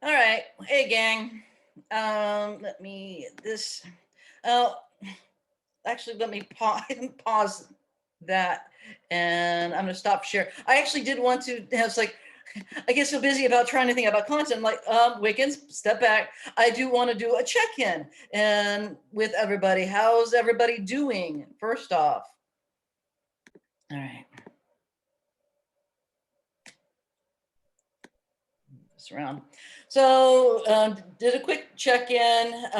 All right. Hey, gang. Let me this. Oh, actually, let me pause that, and I'm gonna stop share. I actually did want to. It's like I get so busy about trying to think about content. Like, Wiggins, step back. I do want to do a check-in and with everybody. How's everybody doing? First off, all right. Around. So did a quick check-in,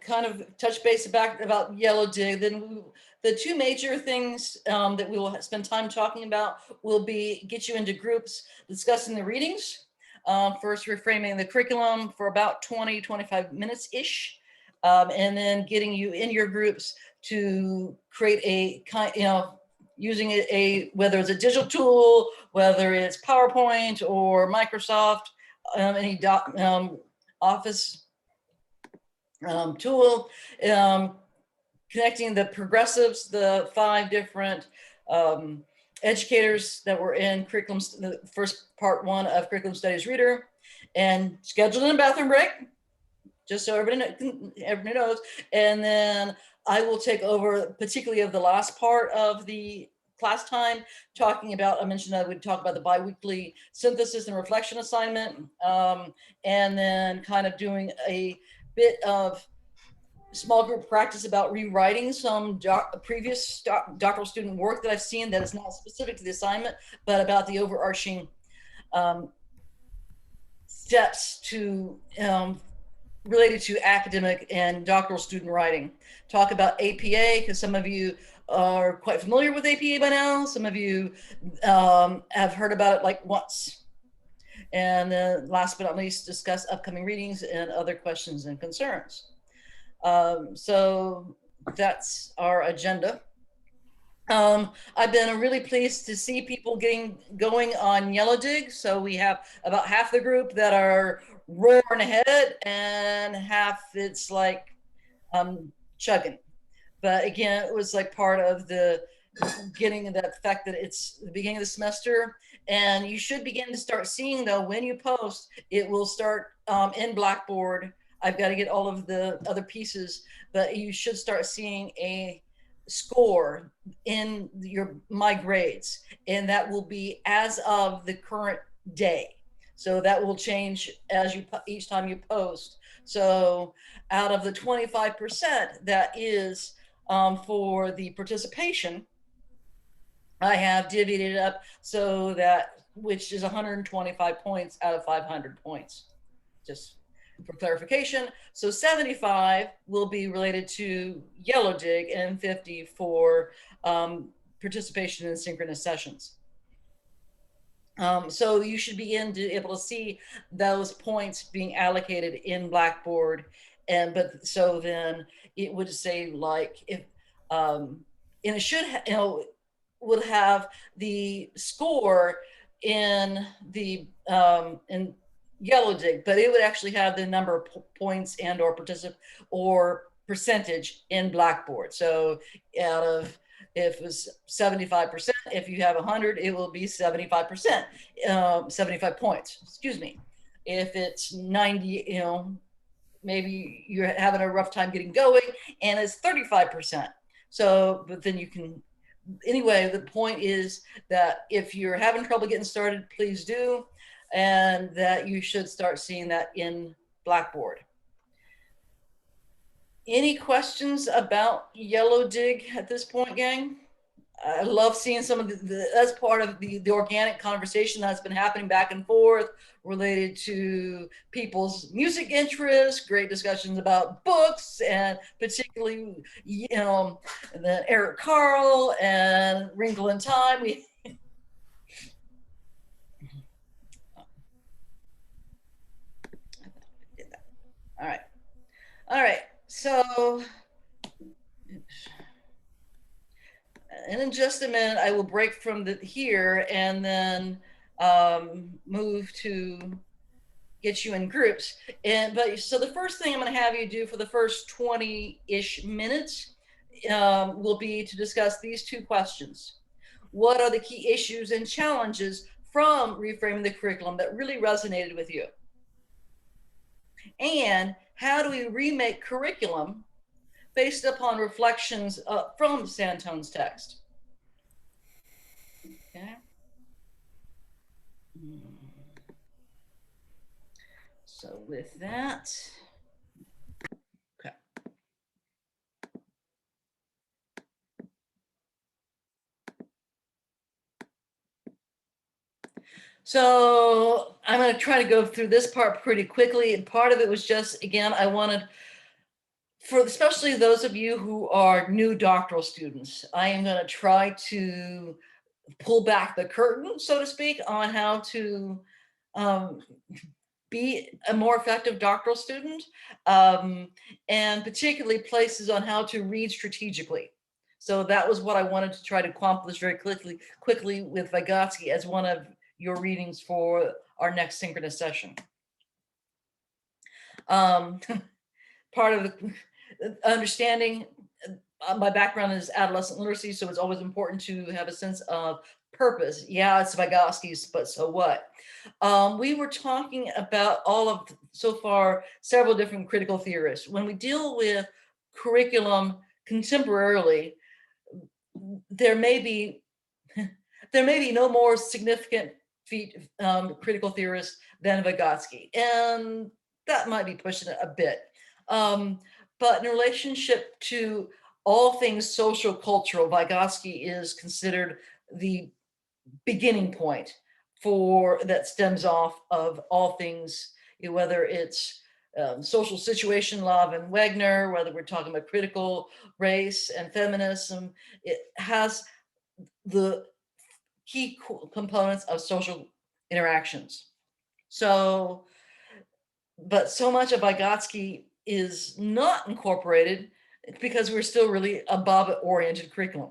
kind of touch base about Yellow Dig. Then the two major things that we will spend time talking about will be get you into groups discussing the readings. First, reframing the curriculum for about 20-25 minutes ish, and then getting you in your groups to create a kind, using a whether it's a digital tool, whether it's PowerPoint or Microsoft, any Office tool, connecting the progressives, the 5 different educators that were in curriculum, the first part 1 of curriculum studies reader, and scheduled in a bathroom break, just so everybody knows. And then I will take over, particularly of the last part of the class time, talking about, I mentioned I would talk about the biweekly synthesis and reflection assignment, and then kind of doing a bit of small group practice about rewriting some previous doctoral student work that I've seen that is not specific to the assignment, but about the overarching steps to related to academic and doctoral student writing. Talk about APA, because some of you are quite familiar with APA by now. Some of you have heard about it like once. And then last but not least, discuss upcoming readings and other questions and concerns. So that's our agenda. I've been really pleased to see people getting going on Yellow Dig. So we have about half the group that are roaring ahead and half it's like chugging. But again, it was like part of the getting that fact that it's the beginning of the semester, and you should begin to start seeing, though, when you post, it will start in Blackboard. I've got to get all of the other pieces, but you should start seeing a score in your my grades, and that will be as of the current day. So that will change as you each time you post. So out of the 25% that is for the participation, I have divvied it up so that, which is 125 points out of 500 points, just for clarification. So 75 will be related to Yellow Dig and 50 for participation in synchronous sessions. So you should begin to be able to see those points being allocated in Blackboard. But so then it would say, like, if and it should would have the score in the in Yellow Dig, but it would actually have the number of points and or percentage in Blackboard. So out of, if it was 75%, if you have 100, it will be 75%, 75 points, excuse me. If it's 90, maybe you're having a rough time getting going and it's 35%. So, but then you can, anyway, the point is that if you're having trouble getting started, please do, and that you should start seeing that in Blackboard. Any questions about Yellow Dig at this point, gang? I love seeing some of that's part of the organic conversation that's been happening back and forth related to people's music interests, great discussions about books, and particularly, the Eric Carle and Wrinkle in Time. All right. All right. So, and in just a minute, I will break from here and then move to get you in groups. But so the first thing I'm going to have you do for the first 20-ish minutes will be to discuss these two questions. What are the key issues and challenges from reframing the curriculum that really resonated with you? And how do we remake curriculum based upon reflections from Santone's text? Okay. So with that, okay. So I'm going to try to go through this part pretty quickly. And part of it was just, again, I wanted, for especially those of you who are new doctoral students, I am going to try to pull back the curtain, so to speak, on how to um, be a more effective doctoral student, and particularly places on how to read strategically. So that was what I wanted to try to accomplish very quickly with Vygotsky as one of your readings for our next synchronous session. Um, part of the understanding, my background is adolescent literacy, so it's always important to have a sense of purpose. Yeah, it's Vygotsky's, but so what? We were talking about all of, so far, several different critical theorists. When we deal with curriculum contemporarily, there may be there may be no more significant critical theorists than Vygotsky, and that might be pushing it a bit. But in relationship to all things social cultural, Vygotsky is considered the beginning point for that stems off of all things, whether it's social situation, Love and Wegner, whether we're talking about critical race and feminism, it has the key components of social interactions. So, but so much of Vygotsky is not incorporated because we're still really a Bobbit-oriented curriculum.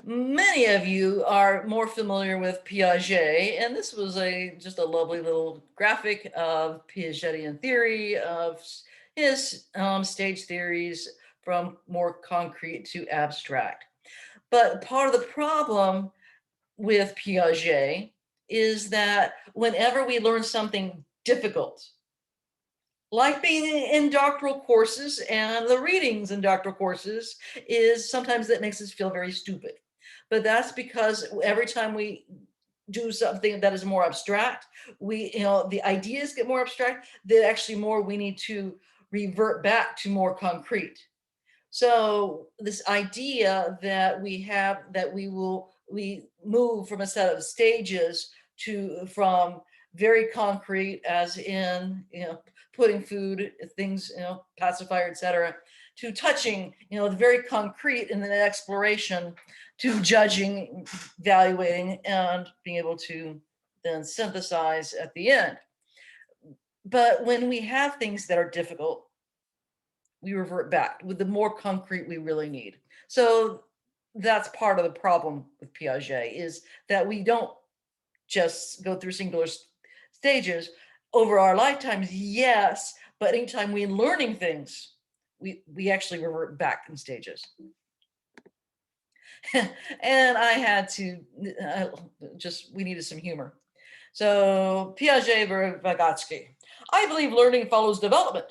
Many of you are more familiar with Piaget, and this was just a lovely little graphic of Piagetian theory, of his stage theories from more concrete to abstract. But part of the problem with Piaget is that whenever we learn something difficult, like being in doctoral courses, and the readings in doctoral courses is sometimes that makes us feel very stupid. But that's because every time we do something that is more abstract, the ideas get more abstract, that actually more we need to revert back to more concrete. So this idea that we move from a set of stages from very concrete, as in, putting food, things, pacifier, etc., to touching, the very concrete in the exploration, to judging, evaluating, and being able to then synthesize at the end. But when we have things that are difficult, we revert back with the more concrete we really need. So that's part of the problem with Piaget, is that we don't just go through singular stages over our lifetimes. Yes, but anytime we're learning things, we actually revert back in stages. And I had to we needed some humor. So Piaget versus Vygotsky. I believe learning follows development.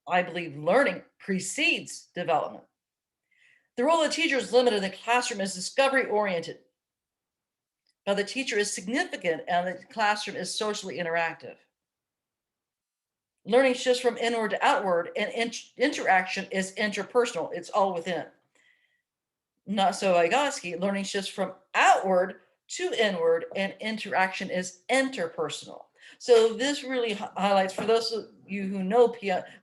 I believe learning precedes development. The role of the teacher is limited. The classroom is discovery oriented. But the teacher is significant and the classroom is socially interactive. Learning shifts from inward to outward, and interaction is interpersonal. It's all within. Not so Vygotsky. Learning shifts from outward to inward, and interaction is interpersonal. So this really highlights, for those of you who know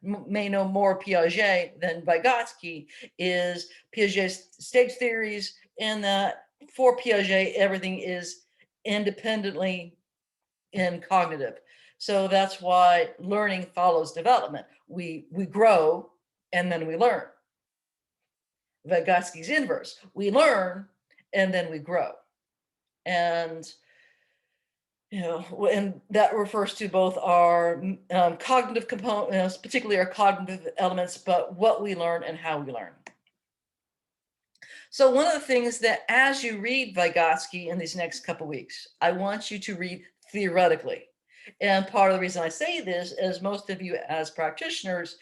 may know more Piaget than Vygotsky, is Piaget's stage theories, and that for Piaget, everything is independently in cognitive. So that's why learning follows development. We grow and then we learn. Vygotsky's inverse. We learn and then we grow. And and that refers to both our cognitive components, particularly our cognitive elements, but what we learn and how we learn. So one of the things that as you read Vygotsky in these next couple weeks, I want you to read theoretically. And part of the reason I say this is most of you as practitioners,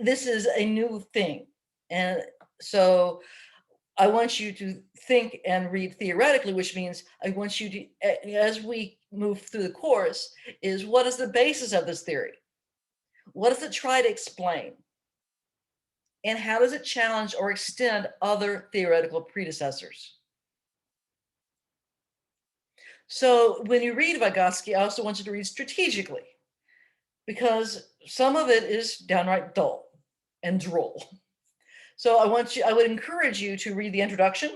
this is a new thing. And so I want you to think and read theoretically, which means I want you to, as we move through the course, is what is the basis of this theory? What does it try to explain? And how does it challenge or extend other theoretical predecessors? So when you read Vygotsky, I also want you to read strategically because some of it is downright dull and droll. So I would encourage you to read the introduction,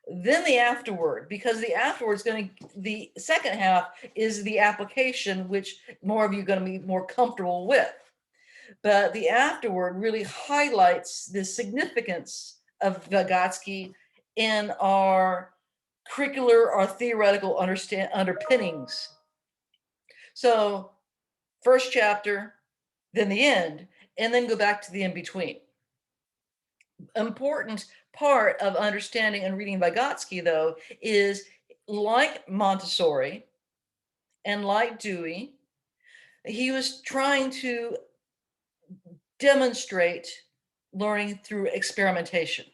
then the afterword, because the second half is the application, which more of you are going to be more comfortable with. But the afterword really highlights the significance of Vygotsky in our curricular or theoretical underpinnings. So first chapter, then the end, and then go back to the in-between. Important part of understanding and reading Vygotsky, though, is like Montessori and like Dewey, he was trying to demonstrate learning through experimentation.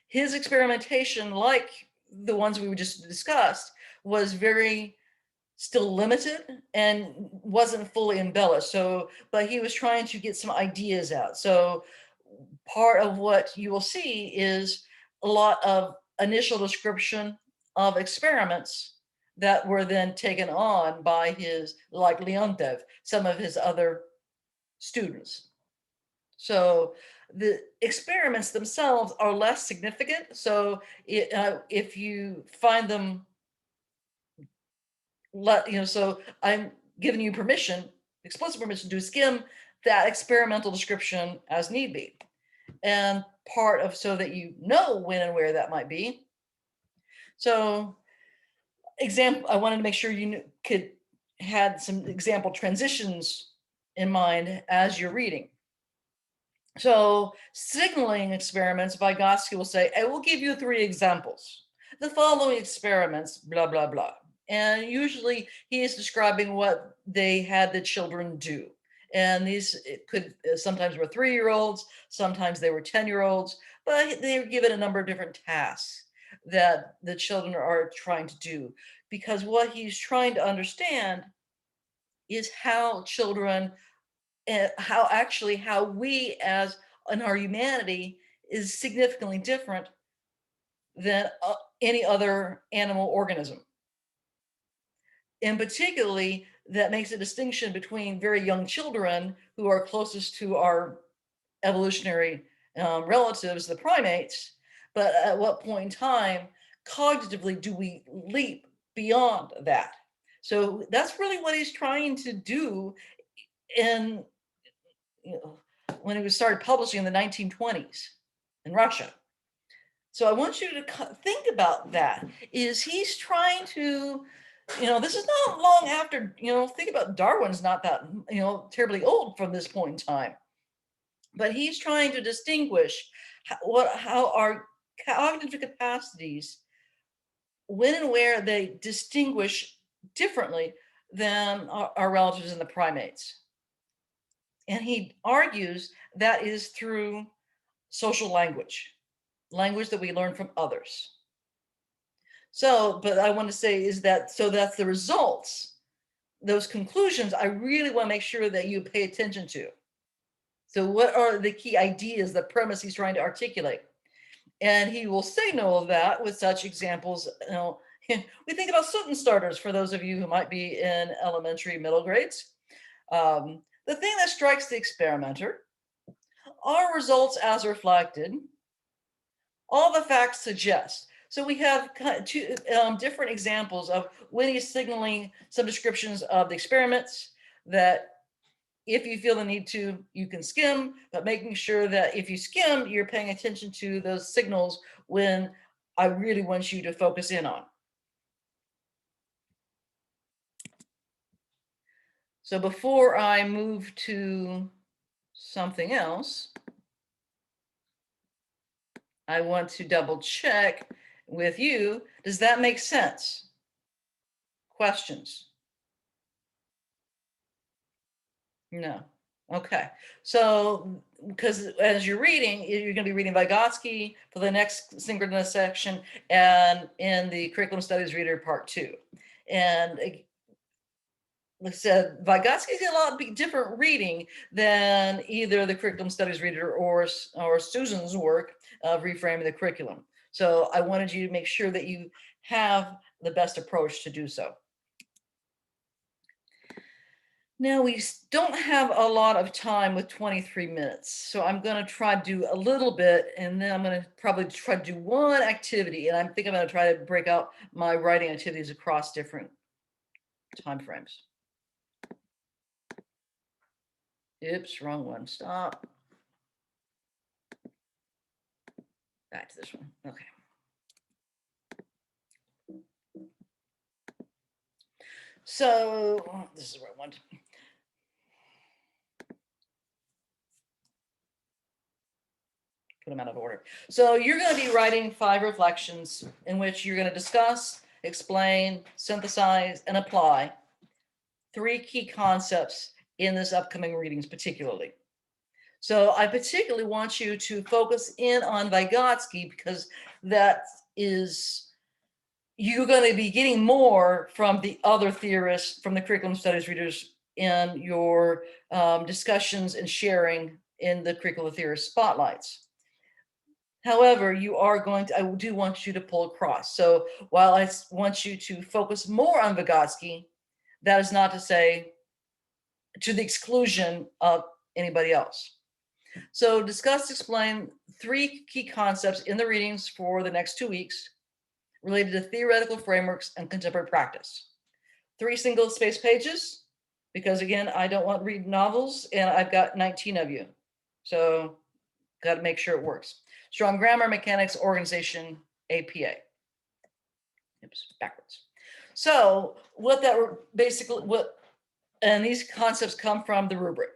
His experimentation, like the ones we just discussed, was very still limited and wasn't fully embellished. So, but he was trying to get some ideas out. So part of what you will see is a lot of initial description of experiments that were then taken on by his, like Leontev, some of his other students. So the experiments themselves are less significant. So if you find them, so I'm giving you permission, explicit permission to skim that experimental description as need be. And part of so that you know when and where that might be. So I wanted to make sure you had some example transitions in mind as you're reading. So signaling experiments, Vygotsky will say, I will give you 3 examples. The following experiments, blah, blah, blah. And usually he is describing what they had the children do. And these sometimes were 3-year-olds, sometimes they were 10-year-olds, but they were given a number of different tasks that the children are trying to do. Because what he's trying to understand is how children how we as in our humanity is significantly different than any other animal organism. And particularly that makes a distinction between very young children who are closest to our evolutionary relatives, the primates, but at what point in time cognitively do we leap beyond that? So that's really what he's trying to do in when it was started publishing in the 1920s in Russia. So I want you to think about that. Is he's trying to, this is not long after, think about Darwin's not that, terribly old from this point in time. But he's trying to distinguish how our cognitive capacities, when and where they distinguish differently than our relatives in the primates. And he argues that is through social language that we learn from others. So, but I want to say is that, so that's the results, those conclusions, I really want to make sure that you pay attention to. So what are the key ideas, the premise he's trying to articulate? And he will signal that with such examples, we think about Sutton starters for those of you who might be in elementary, middle grades. The thing that strikes the experimenter are results as reflected. All the facts suggest. So we have two different examples of when he's signaling some descriptions of the experiments that if you feel the need to, you can skim, but making sure that if you skim, you're paying attention to those signals when I really want you to focus in on. So before I move to something else, I want to double check with you. Does that make sense? Questions? No. Okay. So, because as you're reading, you're going to be reading Vygotsky for the next synchronous section and in the Curriculum Studies Reader Part 2. And like I said, Vygotsky is a lot different reading than either the Curriculum Studies Reader or Susan's work of reframing the curriculum. So I wanted you to make sure that you have the best approach to do so. Now we don't have a lot of time with 23 minutes, so I'm going to try to do a little bit, and then I'm going to probably try to do one activity, and I think I'm going to try to break out my writing activities across different time frames. Oops, wrong one. Stop. Back to this one. Okay. So this is where I want to. Put them out of order. So you're going to be writing 5 reflections in which you're going to discuss, explain, synthesize, and apply 3 key concepts in this upcoming readings particularly. So I particularly want you to focus in on Vygotsky because that is, you're going to be getting more from the other theorists, from the curriculum studies readers in your discussions and sharing in the curricular theorist spotlights. However, you are going to, I do want you to pull across. So while I want you to focus more on Vygotsky, that is not to say to the exclusion of anybody else. So discuss, explain 3 key concepts in the readings for the next 2 weeks related to theoretical frameworks and contemporary practice. 3 single space pages, because again, I don't want to read novels and I've got 19 of you. So got to make sure it works. Strong grammar, mechanics, organization, APA. Oops, backwards. So what that basically, and these concepts come from the rubric.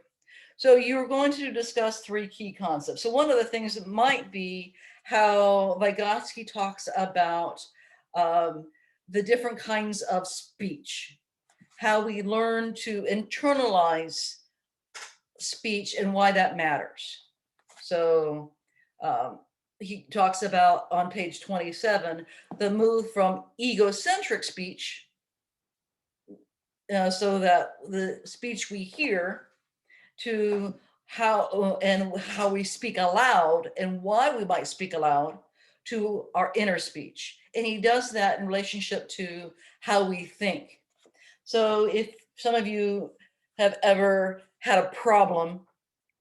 So you're going to discuss 3 key concepts. So one of the things that might be how Vygotsky talks about the different kinds of speech, how we learn to internalize speech and why that matters. So he talks about on page 27, the move from egocentric speech, so that the speech we hear, to how we speak aloud and why we might speak aloud, to our inner speech. And he does that in relationship to how we think. So if some of you have ever had a problem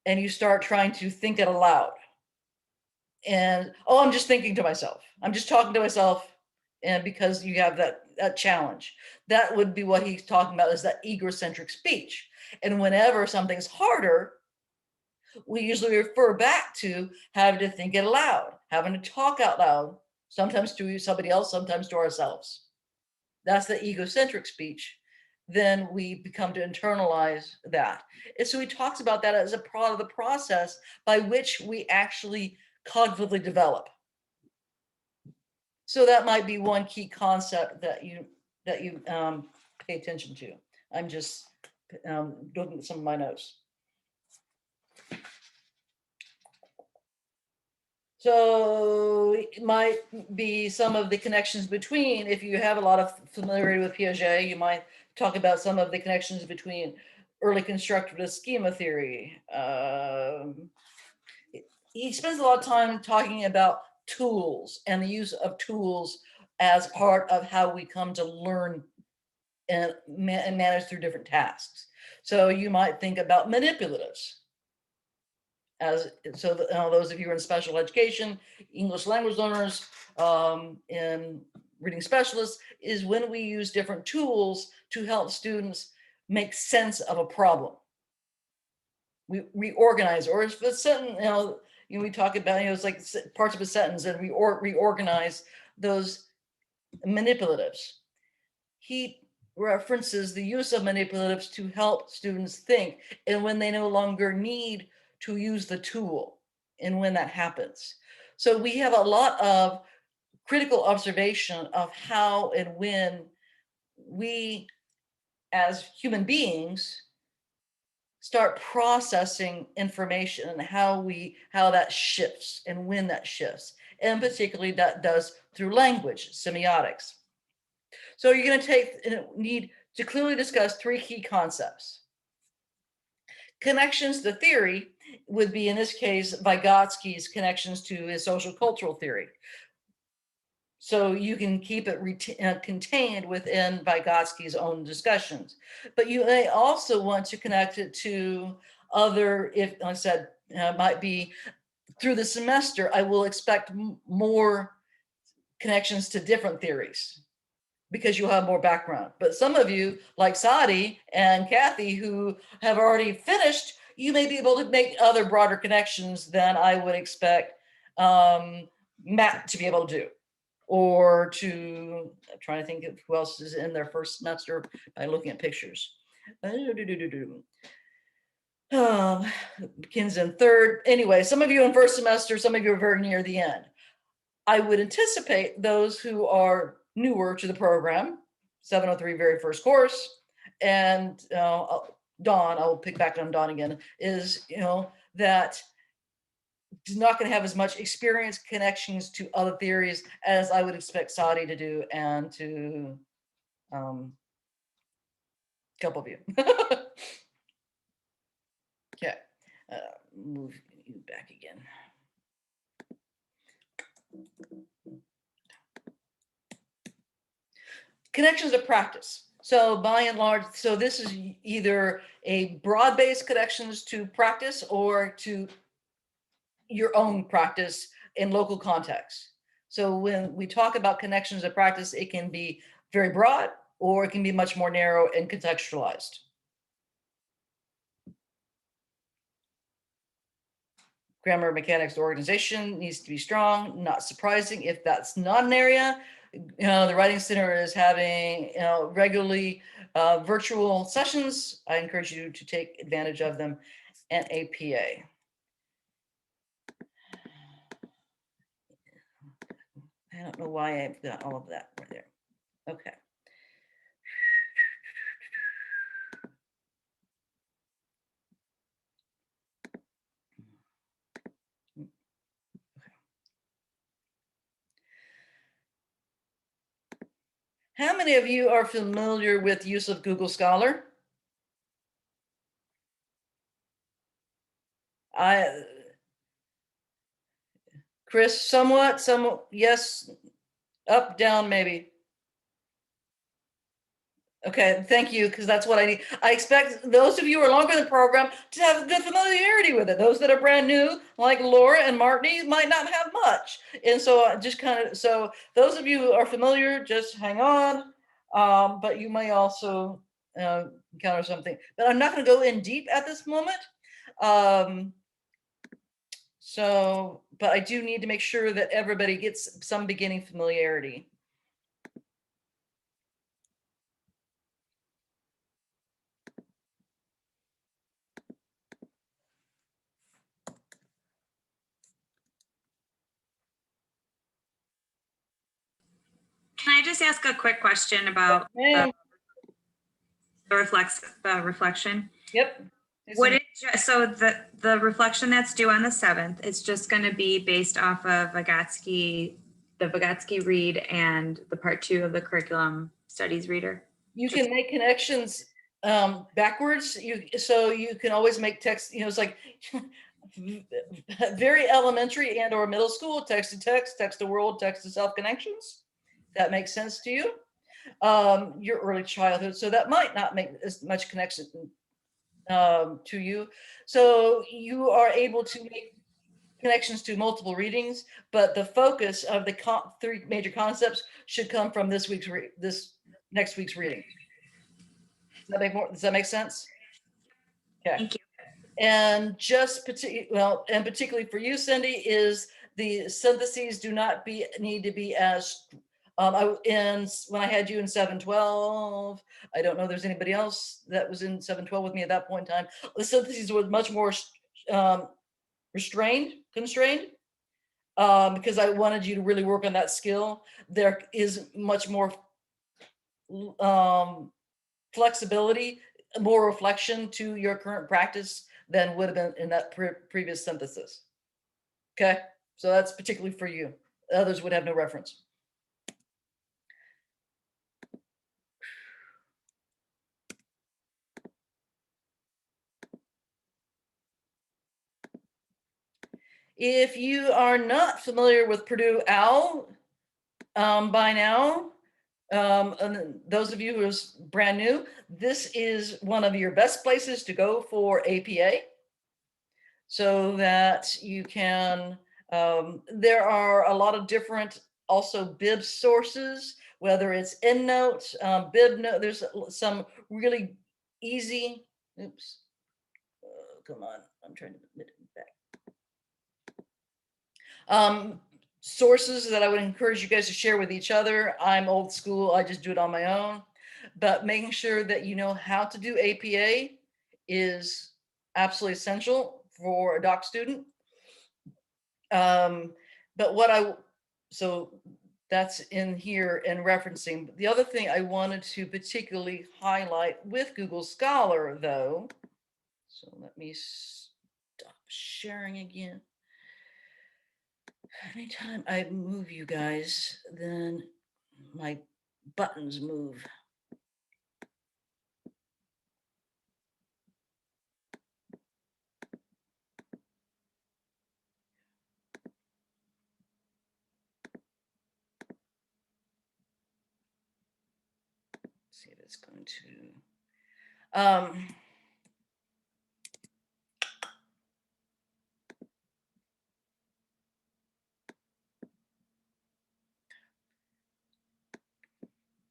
and you start trying to think it aloud, and I'm just thinking to myself, I'm just talking to myself, and because you have that challenge, that would be what he's talking about, is that egocentric speech. And whenever something's harder, we usually refer back to having to think it aloud, having to talk out loud, sometimes to somebody else, sometimes to ourselves. That's the egocentric speech. Then we become to internalize that. And so he talks about that as a part of the process by which we actually cognitively develop. So that might be one key concept that you pay attention to. I'm just looking at some of my notes. So it might be some of the connections between, if you have a lot of familiarity with Piaget, you might talk about some of the connections between early constructivist schema theory. He spends a lot of time talking about tools and the use of tools as part of how we come to learn and manage through different tasks. So you might think about manipulatives. Those of you who are in special education, English language learners, and reading specialists, is when we use different tools to help students make sense of a problem. We reorganize, or if a sentence, we talk about, it's like parts of a sentence, and we reorganize those manipulatives. He references the use of manipulatives to help students think, and when they no longer need to use the tool, and when that happens. So we have a lot of critical observation of how and when we as human beings start processing information and how that shifts and when that shifts, and particularly that does through language semiotics. So you're going to need to clearly discuss three key concepts. Connections to theory would be, in this case, Vygotsky's connections to his social cultural theory. So you can keep it contained within Vygotsky's own discussions. But you may also want to connect it to other, if like I said, might be through the semester, I will expect more connections to different theories because you'll have more background. But some of you, like Sadi and Kathy, who have already finished, you may be able to make other broader connections than I would expect Matt to be able to do. Or I'm trying to think of who else is in their first semester by looking at pictures. Begins in third. Anyway, some of you in first semester, some of you are very near the end. I would anticipate those who are newer to the program, 703 very first course, and Dawn, I'll pick back on Dawn again, is, that is not going to have as much experience connections to other theories as I would expect Sadi to do, and to a couple of you. Okay, move you back again. Connections of practice. So by and large, so this is either a broad-based connections to practice or to your own practice in local context. So when we talk about connections of practice, it can be very broad or it can be much more narrow and contextualized. Grammar mechanics organization needs to be strong. Not surprising if that's not an area. The Writing Center is having regularly virtual sessions. I encourage you to take advantage of them. And APA. I don't know why I've got all of that right there. Okay. How many of you are familiar with use of Google Scholar? Chris, somewhat, yes, up, down, maybe. Okay, thank you, because that's what I need. I expect those of you who are longer in the program to have good familiarity with it. Those that are brand new, like Laura and Martini, might not have much. And so just so those of you who are familiar, just hang on. But you may also encounter something. But I'm not going to go in deep at this moment. But I do need to make sure that everybody gets some beginning familiarity. Can I just ask a quick question about the reflection? Yep. So the reflection that's due on the 7th, it's just going to be based off of the Vygotsky read and the part 2 of the curriculum studies reader? You can make connections backwards. So you can always make text, it's like very elementary and or middle school, text to text, text to world, text to self connections. That makes sense to you. Your early childhood. So that might not make as much connection to you. So you are able to make connections to multiple readings, but the focus of the three major concepts should come from this next week's reading. Does that make sense? Okay. Thank you. And particularly for you, Cindy, is the syntheses do not need to be as when I had you in 712, I don't know if there's anybody else that was in 712 with me at that point in time. The syntheses were much more constrained. because I wanted you to really work on that skill. There is much more flexibility, more reflection to your current practice than would have been in that previous synthesis. Okay, so that's particularly for you. Others would have no reference. If you are not familiar with Purdue OWL by now, and those of you who are brand new, this is one of your best places to go for APA so that you can, there are a lot of different also bib sources, whether it's EndNote, bib note, there's some really easy, oops, come on, I'm trying to admit it back. Sources that I would encourage you guys to share with each other. I'm old school, I just do it on my own. But making sure that you know how to do APA is absolutely essential for a doc student. But so that's in here and referencing. The other thing I wanted to particularly highlight with Google Scholar though, so let me stop sharing again. Anytime I move you guys, then my buttons move. Let's see if it's going to.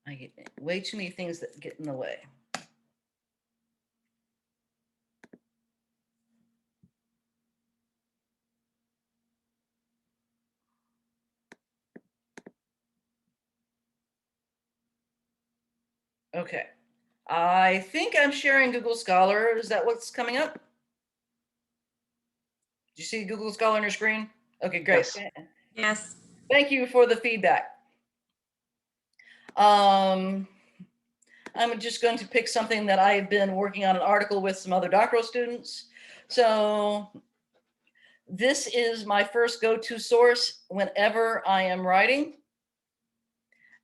I get way too many things that get in the way. Okay, I think I'm sharing Google Scholar. Is that what's coming up? Do you see Google Scholar on your screen? Okay, great. Yes. Yes. Thank you for the feedback. I'm just going to pick something that I've been working on an article with some other doctoral students. So this is my first go-to source whenever I am writing.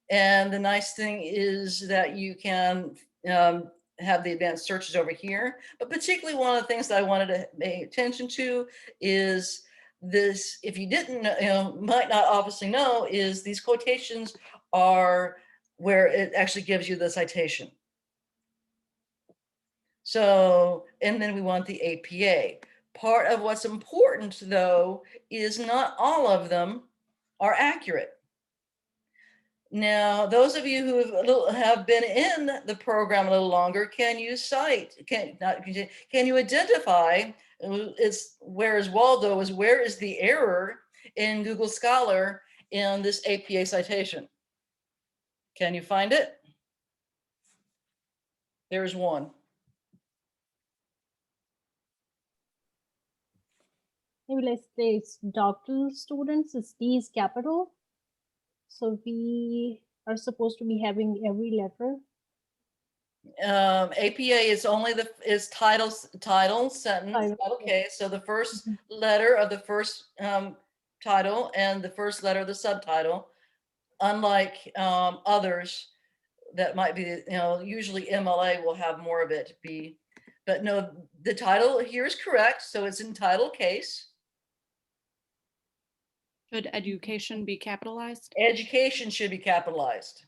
And the nice thing is that you can have the advanced searches over here. But particularly one of the things that I wanted to pay attention to is this, if you didn't know, might not obviously know, is these quotations are where it actually gives you the citation. So, and then we want the APA. Part of what's important though, is not all of them are accurate. Now, those of you who have been in the program a little longer, can you cite, can you identify, it's where is Waldo, is where is the error in Google Scholar in this APA citation? Can you find it? There's one. Maybe let's say it's doctoral students, it's D is capital. So we are supposed to be having every letter. APA is only title, sentence, okay. So the first letter of the first title and the first letter of the subtitle, unlike others that might be, usually MLA will have more of it be, but no, the title here is correct. So it's in title case. Should education be capitalized? Education should be capitalized.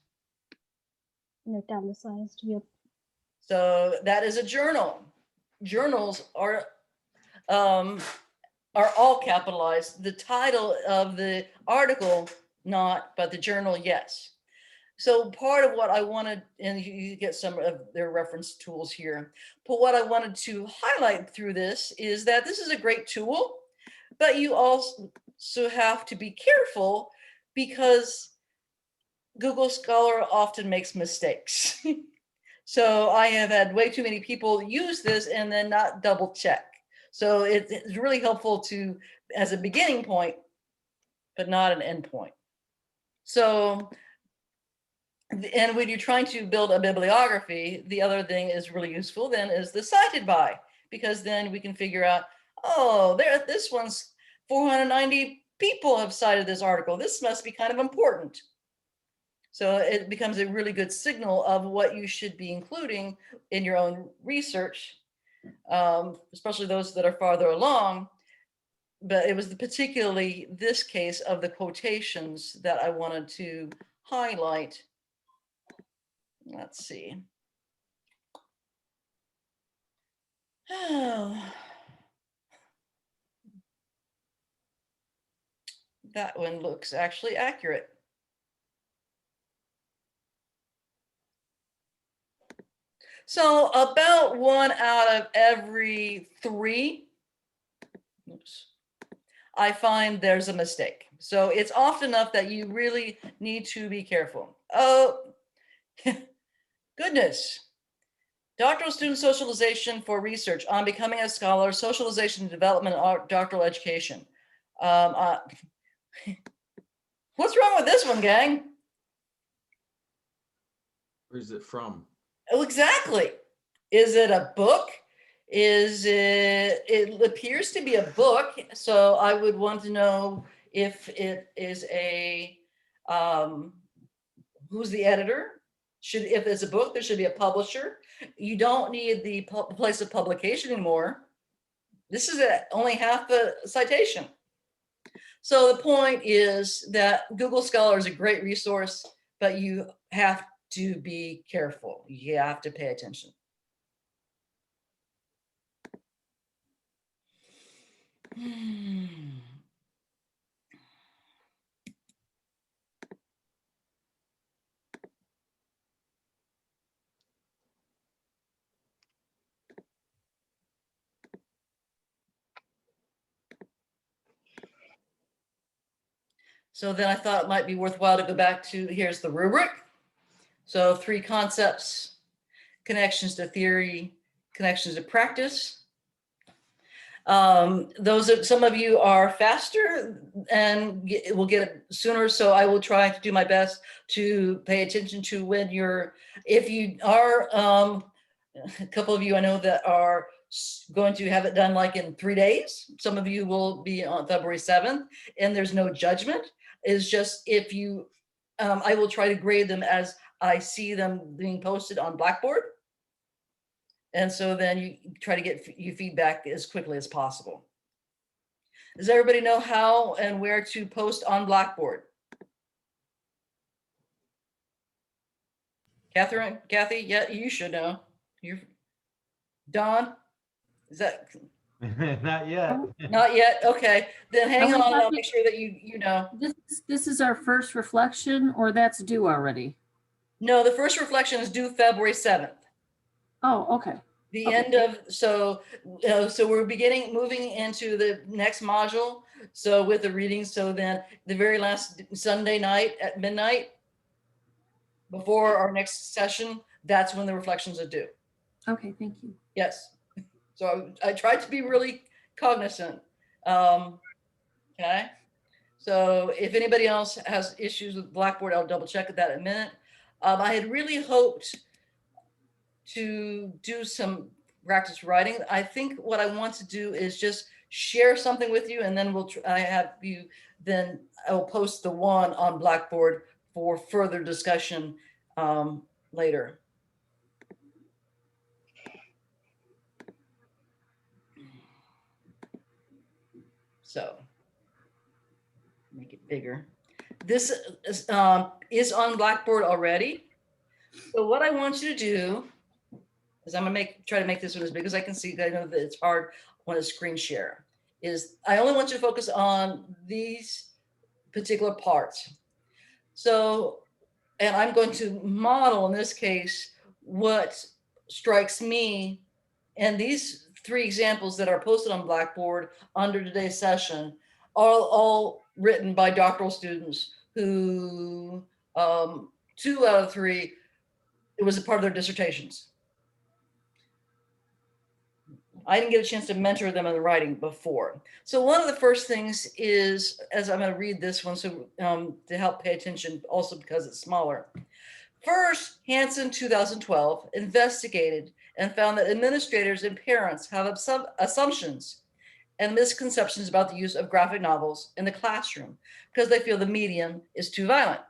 And italicized, yep. So that is a journal. Journals are all capitalized. The title of the article, not, but the journal, yes. So part of what I wanted, and you get some of their reference tools here, but what I wanted to highlight through this is that this is a great tool, but you also have to be careful because Google Scholar often makes mistakes. So I have had way too many people use this and then not double check. So it's really helpful to, as a beginning point, but not an endpoint. So, and when you're trying to build a bibliography, the other thing is really useful then is the cited by, because then we can figure out, oh, this one's 490 people have cited this article. This must be kind of important. So it becomes a really good signal of what you should be including in your own research, especially those that are farther along. But it was particularly this case of the quotations that I wanted to highlight. Let's see. Oh, that one looks actually accurate. So about 1 out of every 3, oops, I find there's a mistake. So it's often enough that you really need to be careful. Oh, goodness. Doctoral student socialization for research on becoming a scholar, socialization and development of doctoral education. What's wrong with this one, gang? Where's it from? Oh, exactly. Is it a book? It appears to be a book. So I would want to know if it is who's the editor? If it's a book, there should be a publisher. You don't need the place of publication anymore. This is only half the citation. So the point is that Google Scholar is a great resource, but you have to be careful. You have to pay attention. So then I thought it might be worthwhile to go back to, here's the rubric. So 3 concepts, connections to theory, connections to practice. Some of you are faster and will get it sooner. So I will try to do my best to pay attention to when if you are, a couple of you I know that are going to have it done like in 3 days. Some of you will be on February 7th, and there's no judgment. It's just if you, I will try to grade them as I see them being posted on Blackboard. And so then you try to get your feedback as quickly as possible. Does everybody know how and where to post on Blackboard? Kathy, yeah, you should know. Don, is that? Not yet. Not yet, okay. Then hang Are we on, I'll talking- make sure that you know. This is our first reflection, or that's due already? No, the first reflection is due February 7th. Oh, okay. The Okay. end of, so we're moving into the next module. So with the readings, so then the very last Sunday night at midnight, before our next session, that's when the reflections are due. Okay, thank you. Yes. So I tried to be really cognizant. Okay. So if anybody else has issues with Blackboard, I'll double check that in a minute. I had really hoped to do some practice writing. I think what I want to do is just share something with you, and then I will post the one on Blackboard for further discussion later. So make it bigger. This is on Blackboard already. So what I want you to do is I'm gonna try to make this one as big as I can see. I know that it's hard on a screen share. I only want you to focus on these particular parts. So, and I'm going to model in this case what strikes me, and these 3 examples that are posted on Blackboard under today's session are all written by doctoral students who 2 out of 3, it was a part of their dissertations. I didn't get a chance to mentor them in the writing before. So one of the first things is, as I'm going to read this one, so to help pay attention, also because it's smaller. First, Hansen 2012 investigated and found that administrators and parents have assumptions and misconceptions about the use of graphic novels in the classroom because they feel the medium is too violent.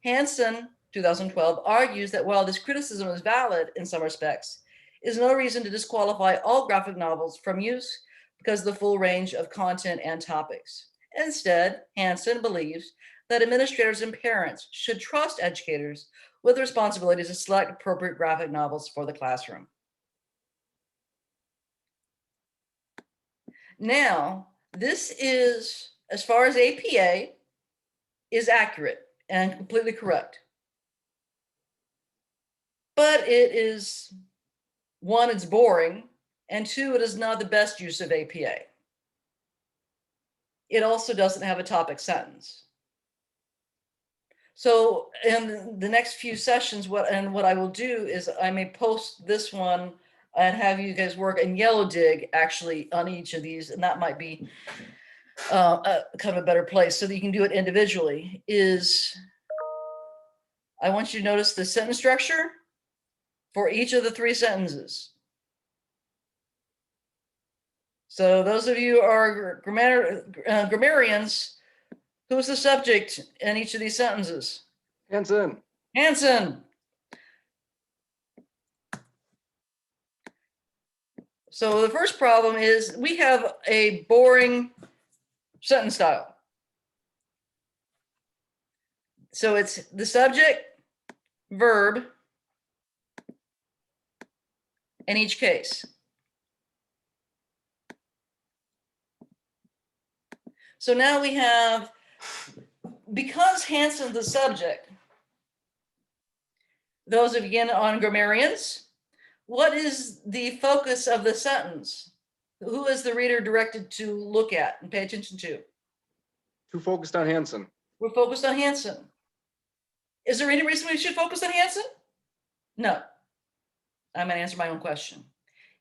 Hansen 2012 argues that while this criticism is valid in some respects, is no reason to disqualify all graphic novels from use because of the full range of content and topics. Instead, Hansen believes that administrators and parents should trust educators with the responsibility to select appropriate graphic novels for the classroom. Now, this is, as far as APA, is accurate and completely correct. But it is, one, it's boring, and two, it is not the best use of APA. It also doesn't have a topic sentence. So in the next few sessions, what I will do is I may post this one and have you guys work in Yellow Dig actually on each of these, and that might be kind of a better place so that you can do it individually. Is I want you to notice the sentence structure for each of the 3 sentences. So those of you who are grammarians, who's the subject in each of these sentences? Hansen. Hansen. So the first problem is we have a boring sentence style. So it's the subject, verb, in each case. So now we have, because Hansen's the subject, those of you again on grammarians, what is the focus of the sentence? Who is the reader directed to look at and pay attention to? Too focused on Hansen. We're focused on Hansen. Is there any reason we should focus on Hansen? No. I'm going to answer my own question.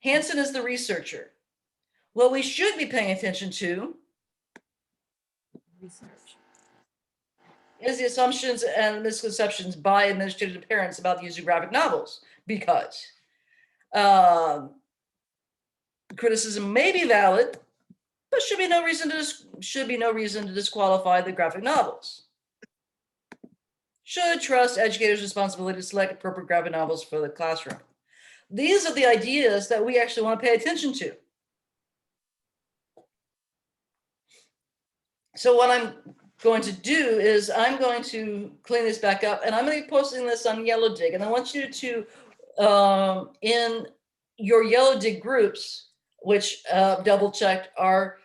Hansen is the researcher. What we should be paying attention to is the assumptions and misconceptions by administrators and parents about the use of graphic novels, because criticism may be valid, but should be no reason to disqualify the graphic novels. Should trust educators' responsibility to select appropriate graphic novels for the classroom. These are the ideas that we actually want to pay attention to. So what I'm going to do is I'm going to clean this back up, and I'm going to be posting this on Yellow Dig. And I want you to, in your Yellow Dig groups, which double checked are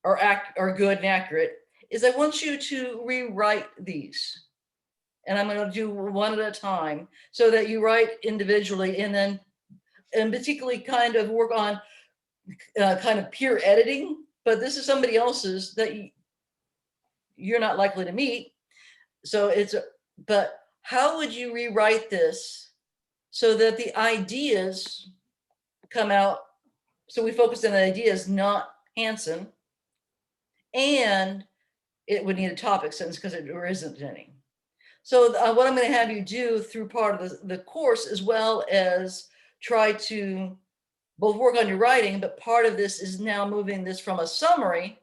good and accurate, is I want you to rewrite these. And I'm going to do one at a time so that you write individually, and particularly kind of work on kind of peer editing. But this is somebody else's that you're not likely to meet. So but how would you rewrite this so that the ideas come out? So we focus on the ideas, not Hansen, and it would need a topic sentence because there isn't any. So what I'm going to have you do through part of the course, as well as try to both work on your writing, but part of this is now moving this from a summary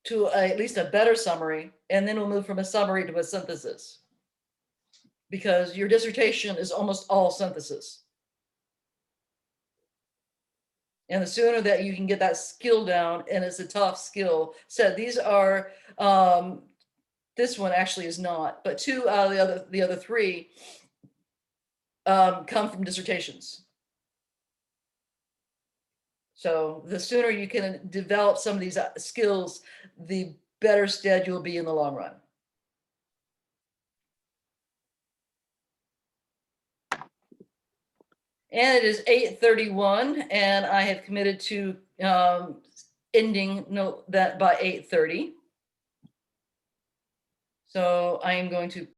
to at least a better summary, and then we'll move from a summary to a synthesis, because your dissertation is almost all synthesis. And the sooner that you can get that skill down, and it's a tough skill set. These are, this one actually is not, but 2 out of the other 3 come from dissertations. So the sooner you can develop some of these skills, the better stead you'll be in the long run. And it is 8:31, and I have committed to ending that by 8:30. So I am going to